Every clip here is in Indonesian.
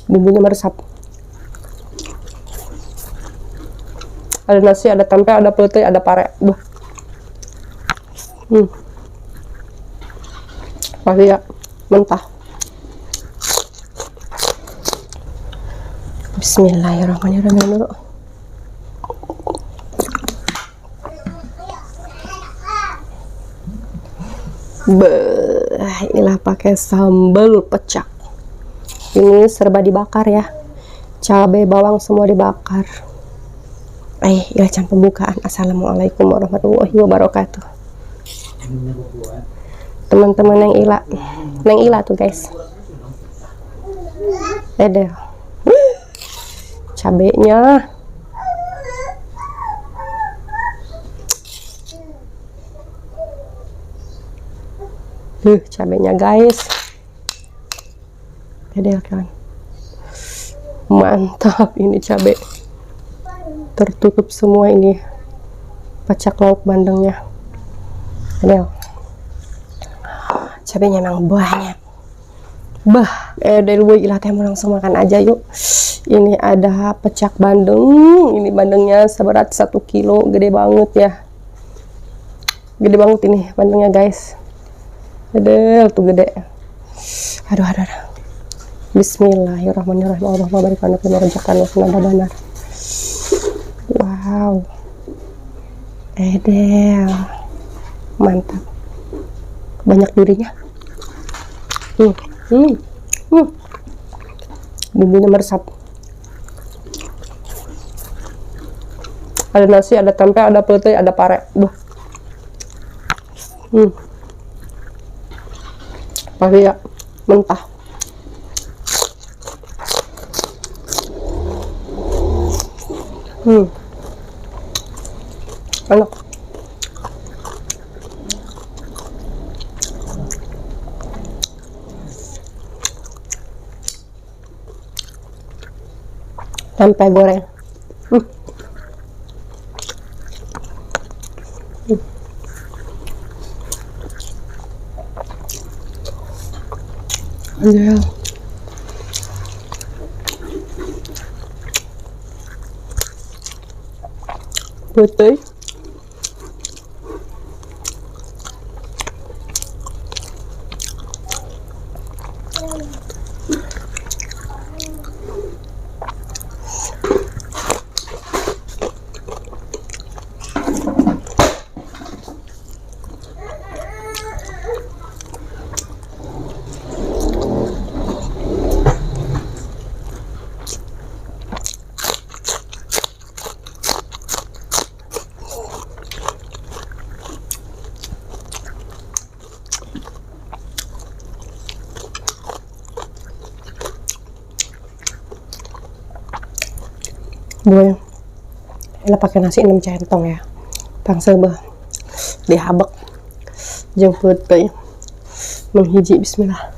bumbunya meresap. Ada nasi, ada tempe, ada pete, ada pare. Pasti ya, mentah. Bismillahirrahmanirrahim dulu. Inilah pakai sambal pecak. Ini serba dibakar ya. Cabai, bawang semua dibakar. Ya jam pembukaan. Assalamualaikum warahmatullahi wabarakatuh. Teman-teman yang ila tuh guys. Ada cabenya. Cabenya guys. Ada kan. Mantap ini cabai. Tertutup semua ini pecak lauk bandengnya. Ada. Cabenya memang banyak. Dari ilah teh langsung makan aja yuk. Ini ada pecak bandeng. Ini bandengnya seberat 1 kilo, gede banget ya. Gede banget ini bandengnya guys. Gede tuh gede. Aduh. Bismillahirrahmanirrahim. Allahumma barik lana fima razaqtana wa qina adzabannar. Wow. Edel. Mantap. Banyak durinya. Bumbunya meresap. Ada nasi, ada tempe, ada pete, ada pare. Pasti ya, mentah. Enak. Tempe goreng. Yeah. Putih. Gue ini pakai nasi 6 centong ya. Tangsel dihabek jemput kayak menghiji. Bismillah.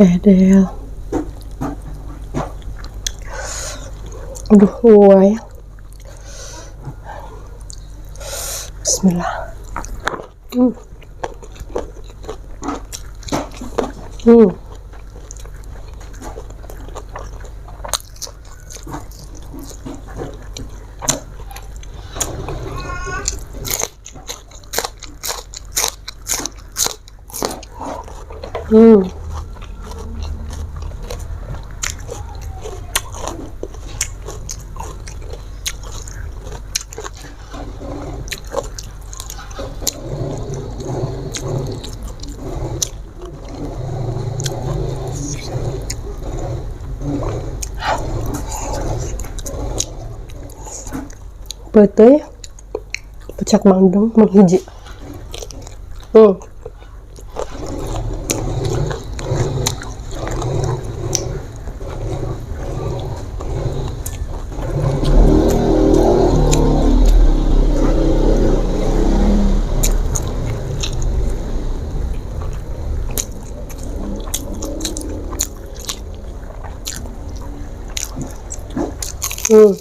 Edel. Aduh, wah. Bismillah. Pete pecak bandeng menghiji. Hmm.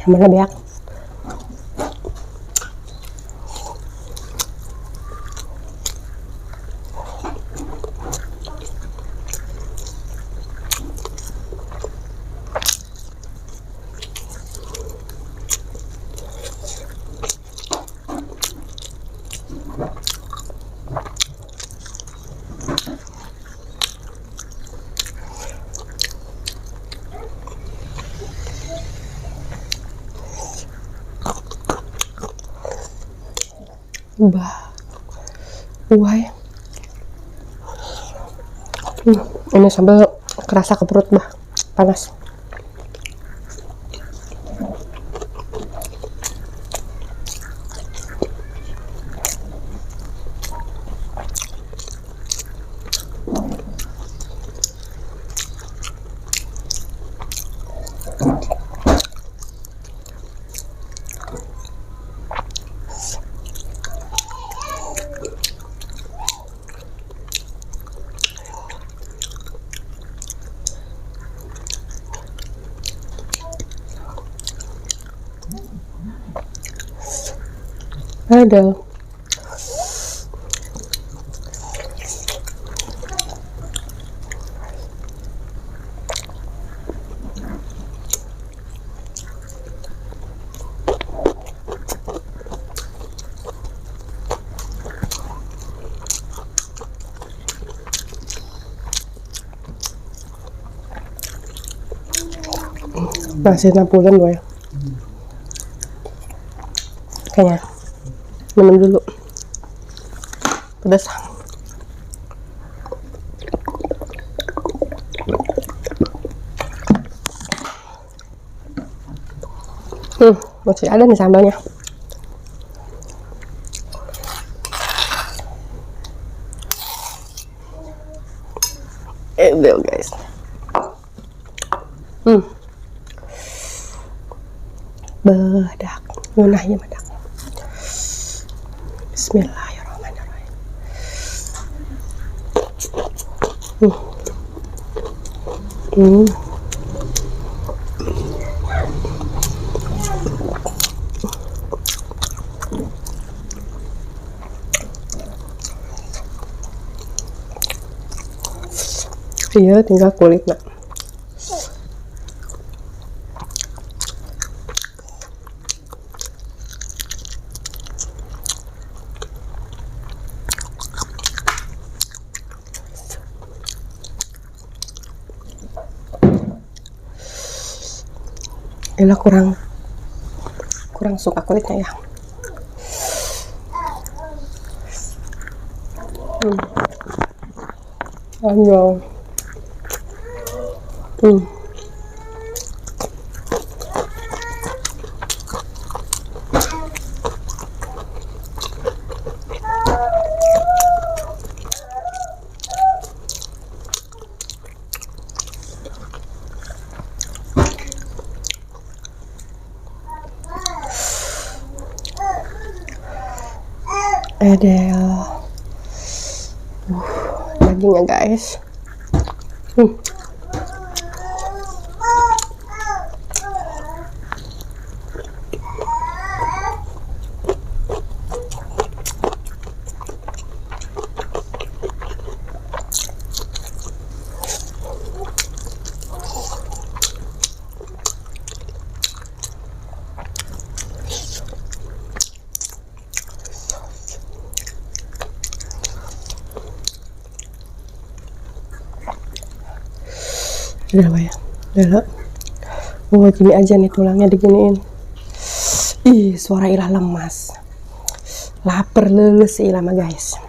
Mana beak? Bah, why? Ini sambal kerasa ke perut, bah, panas. Ada. Masih 60-an gue. Kayaknya minum dulu. Pedas. Masih ada nih sambalnya. Udah guys. Bedak. Ngunahnya bedak. Bismillahirrahmanirrahim. Iya, tinggal kulit nak. Ella kurang suka kulitnya ya. Ayo. Ada dagingnya guys. Hmm. Udah apa ya? Udah. Oh, gini aja nih tulangnya diginiin. Ih, suara Ilah lemas. Lapar leles Ilah mah guys.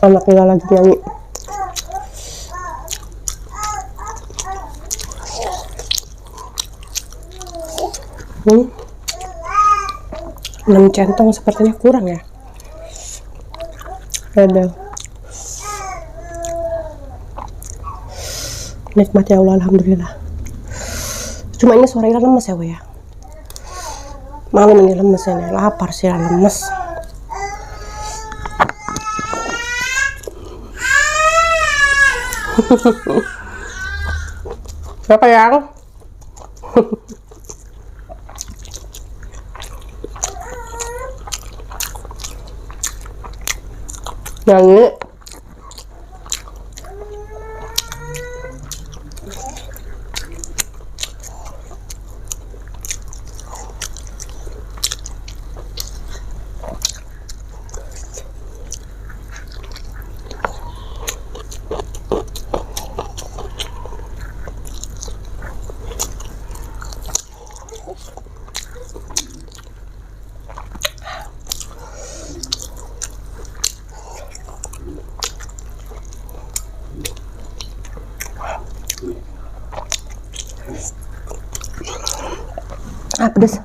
Anak Ilah lagi nyanyi. Hmm. 6 centong sepertinya kurang ya. Ada. Nikmat ya Allah, alhamdulillah. Cuma ini suara Ilah lemes ya, Bu ya. Malam ini lemes ini, lapar sih, lemes. Siapa yang? Nyanyi. Ah, pedes.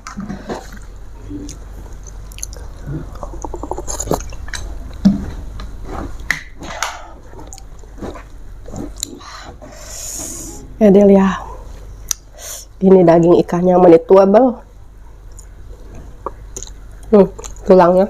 Ya Del ya. Ini daging ikannya manituable. Tulangnya.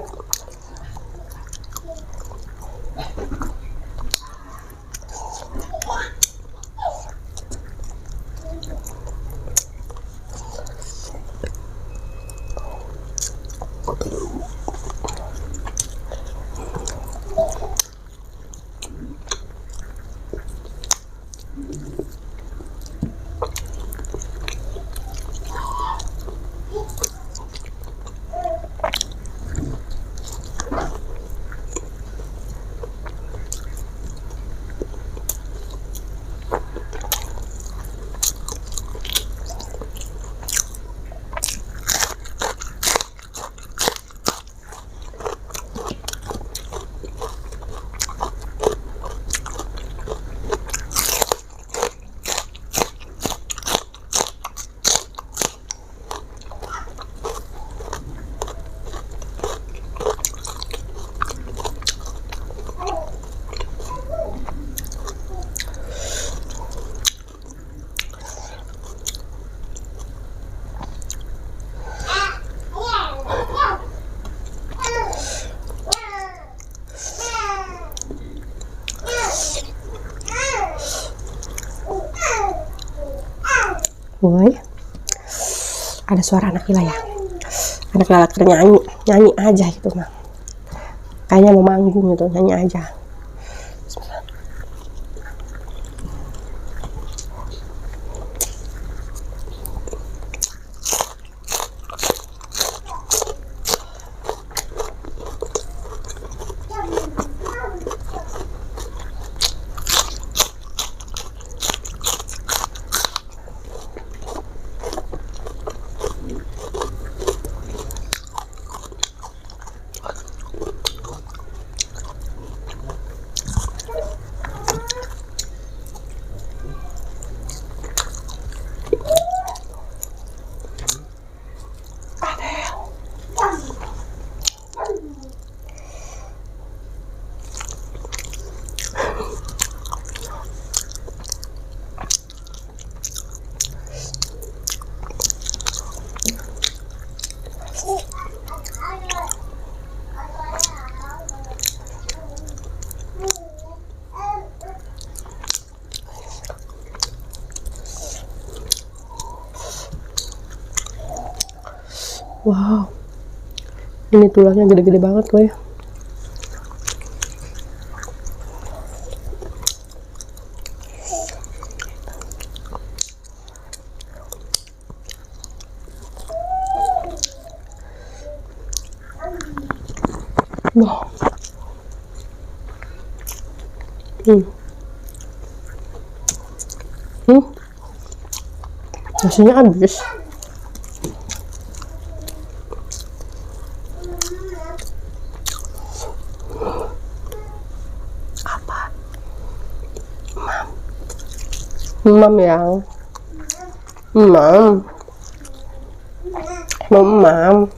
Woi, ada suara anak Ilah ya. Anak Ilah nyanyi aja gitu mah. kayaknya mau manggung gitu, nyanyi aja. Wow, ini tulangnya gede-gede banget loh ya. Wow. Nasinya habis. Apa? Mam yang mam mam.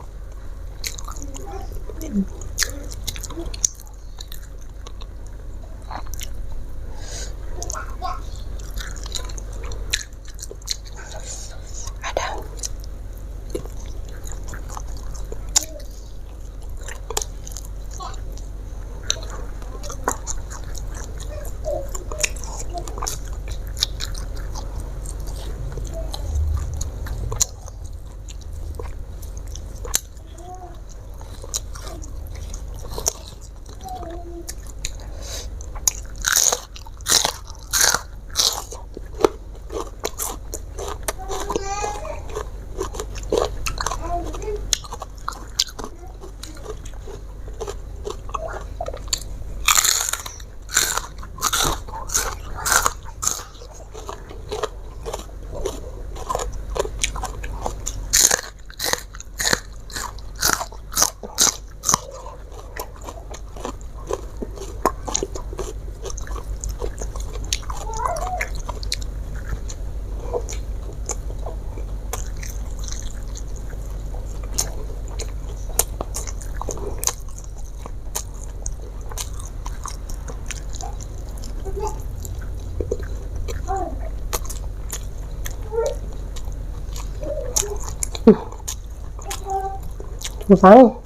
Bukan.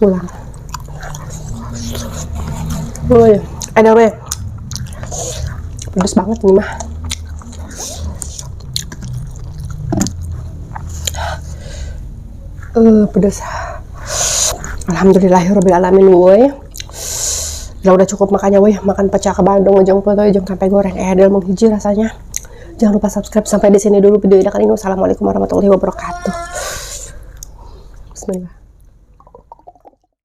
pulang. Woi, ada weh. Pedes banget ini mah. Pedes. Alhamdulillahirobbilalamin woi. Udah cukup makannya woi, makan pecah ke Bandung ujung foto ujung sampai goreng edel menghiji rasanya. Jangan lupa subscribe. Sampai di sini dulu video ini kali ini. Wassalamualaikum warahmatullahi wabarakatuh. Bismillah.